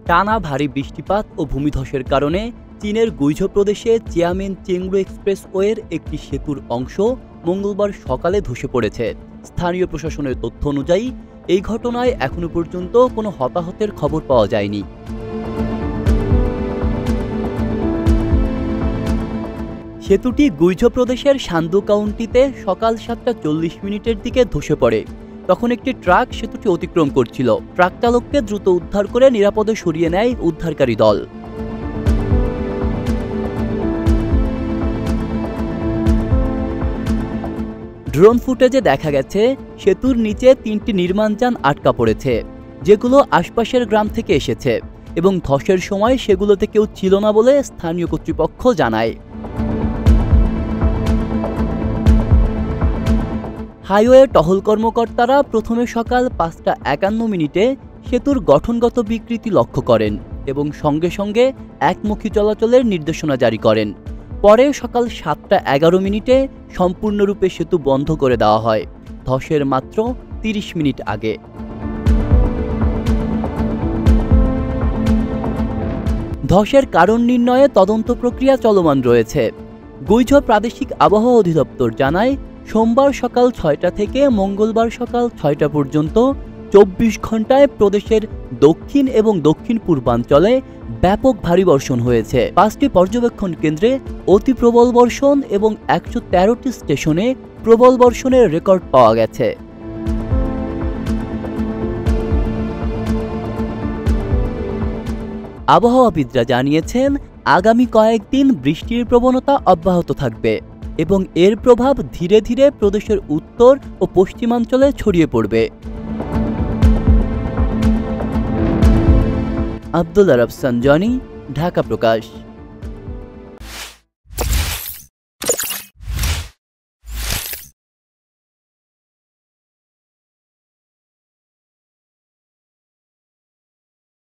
টানা ভারী বৃষ্টিপাত ও ভূমিধসের কারণে চীনের গুইঝৌ প্রদেশে চিয়ামিন চেংড়ু এক্সপ্রেসওয়ের একটি সেতুর অংশ মঙ্গলবার সকালে ধসে পড়েছে। স্থানীয় প্রশাসনের তথ্য অনুযায়ী এই ঘটনায় এখনো পর্যন্ত কোনো হতাহতের খবর পাওয়া যায়নি। সেতুটি গুইঝৌ প্রদেশের সান্দু কাউন্টিতে সকাল 7:40 দিকে ধসে পড়ে। তখন একটি ট্রাক সেতুটি অতিক্রম করছিল। ট্রাক চালককে দ্রুত উদ্ধার করে নিরাপদে সরিয়ে নেয় উদ্ধারকারী দল। ড্রোন ফুটেজে দেখা গেছে সেতুর নিচে 3টি নির্মাণযান আটকা পড়েছে, যেগুলো আশপাশের গ্রাম থেকে এসেছে এবং ধসের সময় সেগুলোতে কেউ ছিল না বলে স্থানীয় কর্তৃপক্ষ জানায়। হাইওয়ে টহল কর্মকর্তারা প্রথমে সকাল 5:51 সেতুর গঠনগত বিকৃতি লক্ষ্য করেন এবং সঙ্গে সঙ্গে একমুখী চলাচলের নির্দেশনা জারি করেন। পরে সকাল 7:11 সম্পূর্ণরূপে সেতু বন্ধ করে দেওয়া হয়, ধসের মাত্র 30 মিনিট আগে। ধসের কারণ নির্ণয়ে তদন্ত প্রক্রিয়া চলমান রয়েছে। গুইঝৌ প্রাদেশিক আবহাওয়া অধিদপ্তর জানায়, সোমবার সকাল 6টা থেকে মঙ্গলবার সকাল 6টা পর্যন্ত 24 ঘন্টায় প্রদেশের দক্ষিণ এবং দক্ষিণ পূর্বাঞ্চলে ব্যাপক ভারী বর্ষণ হয়েছে। 5টি পর্যবেক্ষণ কেন্দ্রে অতি প্রবল বর্ষণ এবং 113টি স্টেশনে প্রবল বর্ষণের রেকর্ড পাওয়া গেছে। আবহাওয়াবিদরা জানিয়েছেন, আগামী কয়েকদিন বৃষ্টির প্রবণতা অব্যাহত থাকবে এবং এর প্রভাব ধীরে ধীরে প্রদেশের উত্তর ও পশ্চিমাঞ্চলে ছড়িয়ে পড়বে। আব্দুল্লাহ রাফসান জনি, ঢাকা প্রকাশ।